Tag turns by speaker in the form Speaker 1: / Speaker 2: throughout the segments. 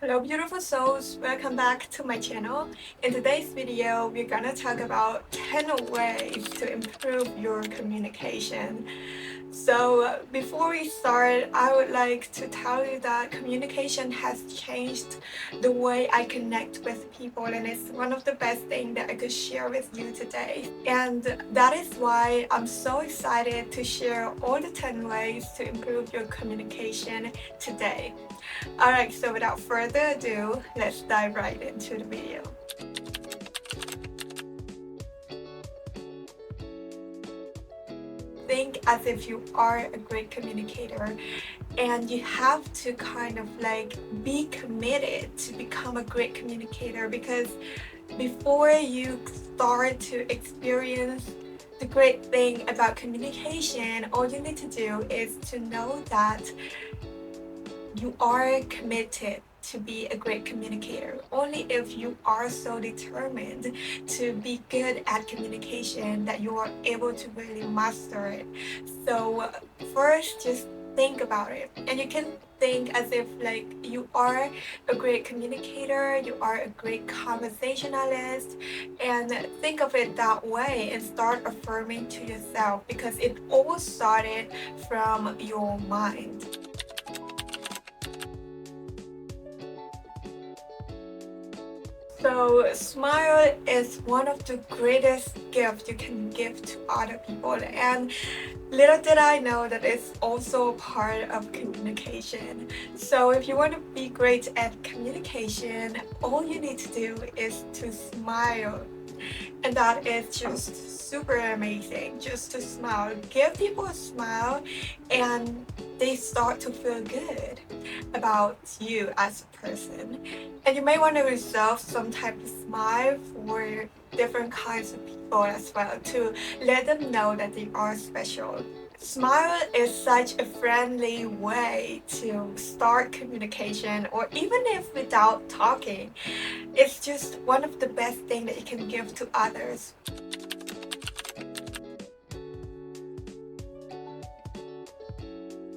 Speaker 1: Hello beautiful souls, welcome back to my channel. In today's video, we're gonna talk about 10 ways to improve your communication. So before we start, I would like to tell you that communication has changed the way I connect with people, and it's one of the best things that I could share with you today. And that is why I'm so excited to share all the 10 ways to improve your communication today. Alright, so without further ado, let's dive right into the video. Think as if you are a great communicator, and you have to kind of like be committed to become a great communicator, because before you start to experience the great thing about communication, all you need to do is to know that you are committed to be a great communicator. Only if you are so determined to be good at communication that you are able to really master it. So first, just think about it, and you can think as if like you are a great communicator, you are a great conversationalist, and think of it that way and start affirming to yourself, because it all started from your mind. So smile is one of the greatest gifts you can give to other people, and little did I know that it's also a part of communication. So if you want to be great at communication, all you need to do is to smile. And that is just super amazing, just to smile. Give people a smile and they start to feel good about you as a person. And you may want to reserve some type of smile for different kinds of people as well, to let them know that they are special. Smile is such a friendly way to start communication, or even if without talking, it's just one of the best things that you can give to others.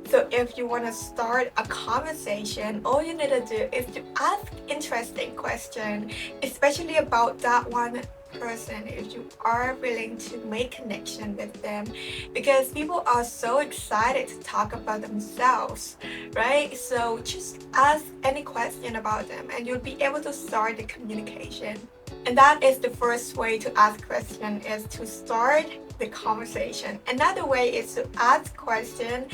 Speaker 1: So if you want to start a conversation, all you need to do is to ask interesting questions, especially about that one person, if you are willing to make connection with them, because people are so excited to talk about themselves, right? So just ask any question about them and you'll be able to start the communication. And that is the first way to ask question, is to start the conversation. Another way is to ask question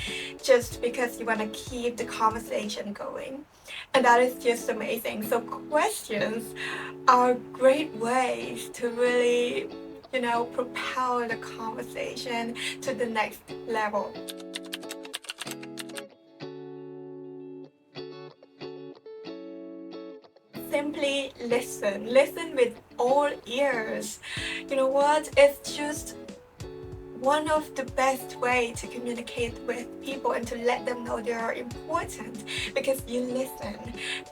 Speaker 1: just because you want to keep the conversation going. And that is just amazing. So questions are great ways to really, propel the conversation to the next level. Simply listen. Listen with all ears. You know what? It's just one of the best way to communicate with people and to let them know they are important, because you listen.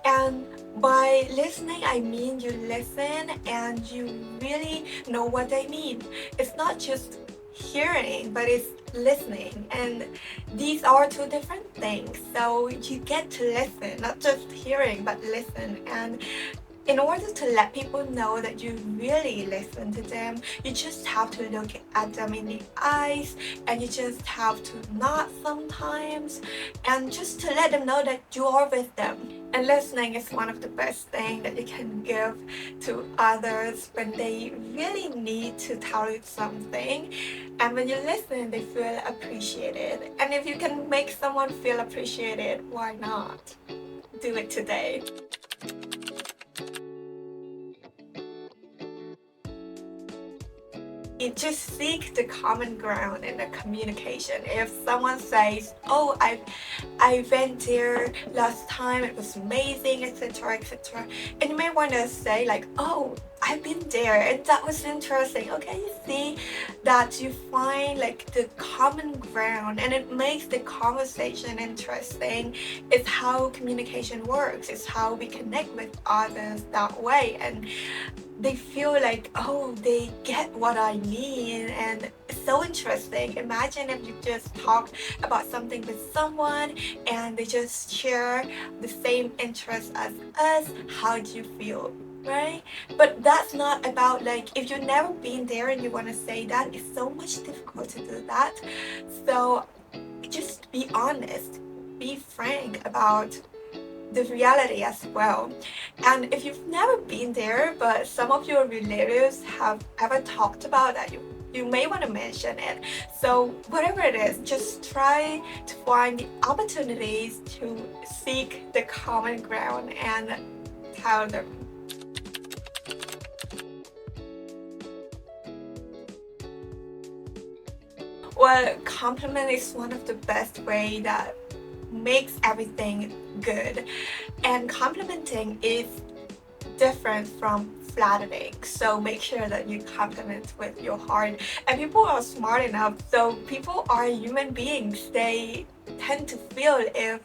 Speaker 1: And by listening, I mean you listen and you really know what they mean. It's not just hearing, but it's listening, and these are two different things. So you get to listen, not just hearing, but listen. And in order to let people know that you really listen to them, you just have to look at them in the eyes, and you just have to nod sometimes, and just to let them know that you are with them. And listening is one of the best things that you can give to others when they really need to tell you something. And when you listen, they feel appreciated. And if you can make someone feel appreciated, why not? Do it today. You just seek the common ground in the communication. If someone says, oh, I went there last time, it was amazing, etc., etc., and you may want to say like, oh, I've been there and that was interesting. Okay, you see that you find like the common ground and it makes the conversation interesting. It's how communication works. It's how we connect with others that way, and they feel like, oh, they get what I mean, and it's so interesting. Imagine if you just talk about something with someone and they just share the same interest as us. How do you feel? Right? But that's not about, like, if you've never been there and you want to say that, it's so much difficult to do that. So just be honest, be frank about the reality as well. And if you've never been there, but some of your relatives have ever talked about that, you may want to mention it. So whatever it is, just try to find the opportunities to seek the common ground and tell them. Well, compliment is one of the best way that makes everything good, and complimenting is different from flattering. So make sure that you compliment with your heart. And people are smart enough, so people are human beings. They tend to feel if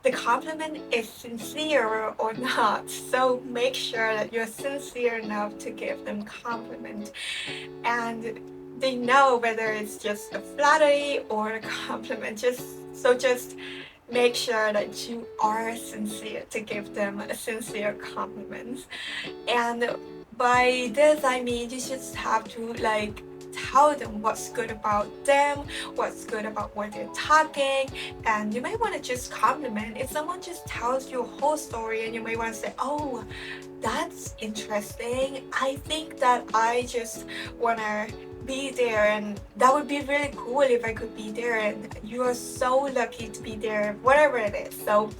Speaker 1: the compliment is sincere or not. So make sure that you're sincere enough to give them compliment, and they know whether it's just a flattery or a compliment. Just make sure that you are sincere to give them a sincere compliment. And by this I mean you just have to like tell them what's good about them, what's good about what they're talking, and you may want to just compliment. If someone just tells you a whole story and you may want to say, oh, that's interesting, I think that I just want to be there, and that would be really cool if I could be there, and you are so lucky to be there, whatever it is. So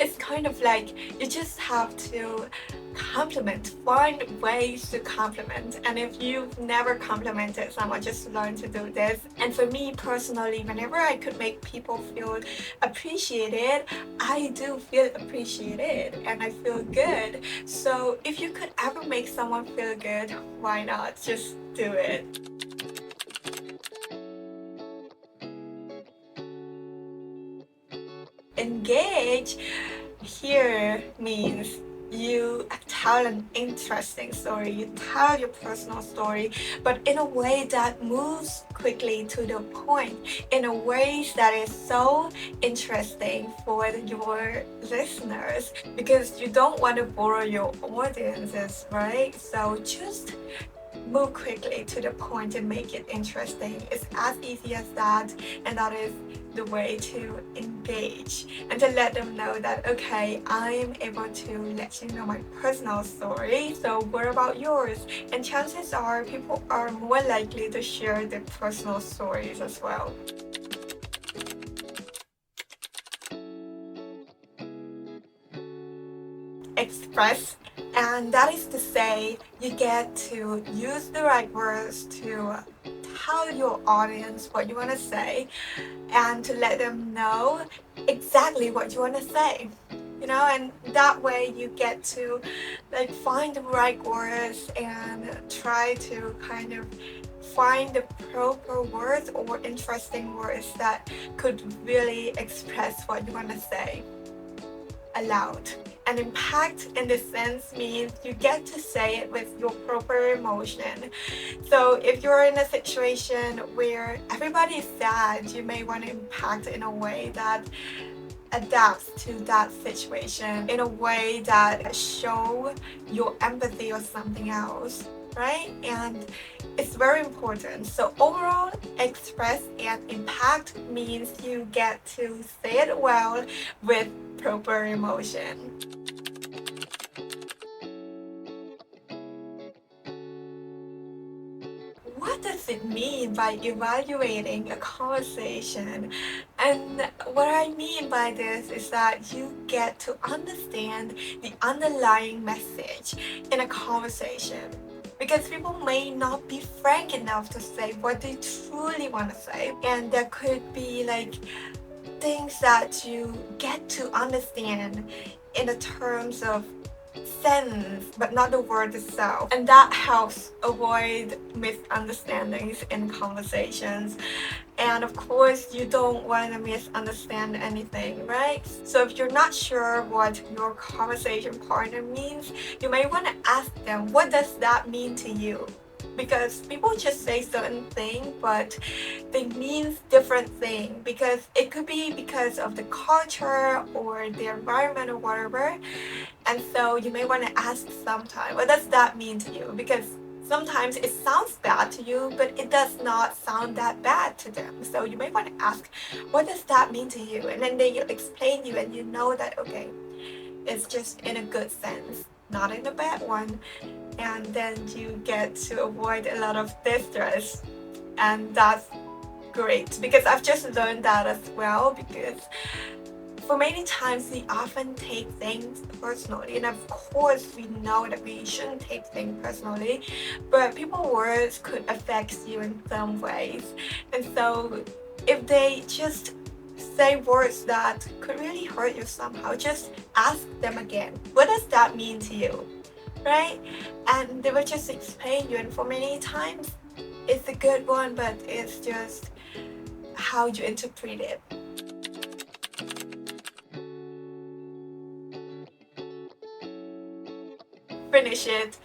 Speaker 1: it's kind of like you just have to compliment, find ways to compliment. And if you've never complimented someone, just learn to do this. And for me personally, whenever I could make people feel appreciated, I do feel appreciated and I feel good. So if you could ever make someone feel good, why not just do it? Engage here means you tell an interesting story, you tell your personal story, but in a way that moves quickly to the point, in a way that is so interesting for your listeners, because you don't want to bore your audiences, right? So just move quickly to the point and make it interesting. It's as easy as that, and that is the way to engage and to let them know that, okay, I'm able to let you know my personal story, so what about yours? And chances are people are more likely to share their personal stories as well. Express, and that is to say you get to use the right words to tell your audience what you want to say and to let them know exactly what you want to say, you know, and that way you get to like find the right words and try to kind of find the proper words or interesting words that could really express what you want to say aloud. And impact in this sense means you get to say it with your proper emotion. So if you're in a situation where everybody is sad, you may want to impact in a way that adapts to that situation, in a way that show your empathy or something else, right? And it's very important. So overall, express and impact means you get to say it well with proper emotion. What does it mean by evaluating a conversation? And what I mean by this is that you get to understand the underlying message in a conversation, because people may not be frank enough to say what they truly want to say, and there could be like things that you get to understand in the terms of sense but not the word itself, and that helps avoid misunderstandings in conversations. And of course, you don't want to misunderstand anything, right? So if you're not sure what your conversation partner means, you may want to ask them, what does that mean to you? Because people just say certain thing, but they mean different thing, because it could be because of the culture or the environment or whatever. And so you may want to ask sometime, what does that mean to you? Because sometimes it sounds bad to you, but it does not sound that bad to them. So you may want to ask, what does that mean to you? And then they explain you, and you know that, okay, it's just in a good sense, not in a bad one. And then you get to avoid a lot of distress. And that's great, because I've just learned that as well, because for many times we often take things personally, and of course we know that we shouldn't take things personally, but people's words could affect you in some ways. And so if they just say words that could really hurt you somehow, just ask them again, what does that mean to you, right? And they will just explain you, and for many times it's a good one, but it's just how you interpret it. Finish it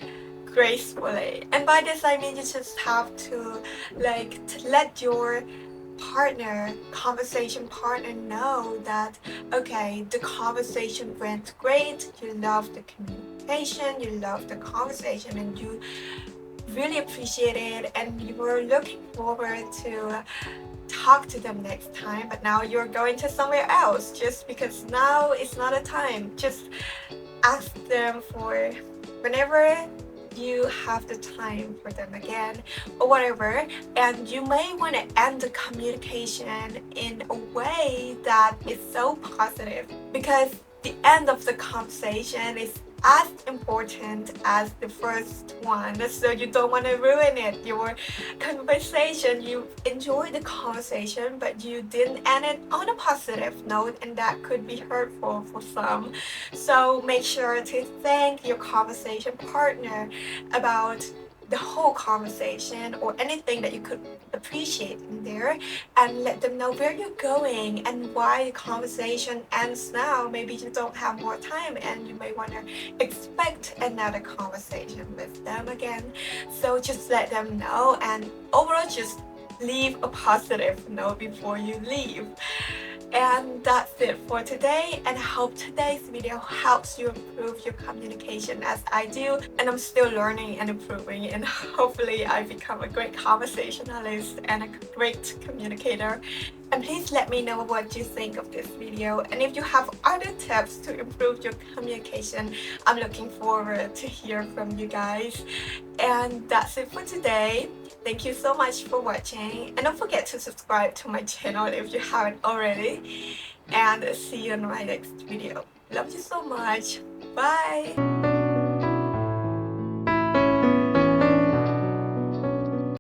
Speaker 1: gracefully. And by this I mean you just have to let your conversation partner know that, okay, the conversation went great, you love the communication, you love the conversation, and you really appreciate it, and you were looking forward to talk to them next time, but now you're going to somewhere else just because now it's not a time. Just ask them for whenever you have the time for them again or whatever. And you may want to end the communication in a way that is so positive, because the end of the conversation is as important as the first one. So you don't want to ruin it, your conversation. You enjoyed the conversation, but you didn't end it on a positive note, and that could be hurtful for some. So make sure to thank your conversation partner about the whole conversation or anything that you could appreciate in there, and let them know where you're going and why the conversation ends now. Maybe you don't have more time and you may want to expect another conversation with them again. So just let them know, and overall just leave a positive note before you leave. And that's it for today, and I hope today's video helps you improve your communication as I do. And I'm still learning and improving, and hopefully I become a great conversationalist and a great communicator. And please let me know what you think of this video, and if you have other tips to improve your communication, I'm looking forward to hear from you guys. And that's it for today. Thank you so much for watching, and don't forget to subscribe to my channel if you haven't already, and see you in my next video. Love you so much. Bye.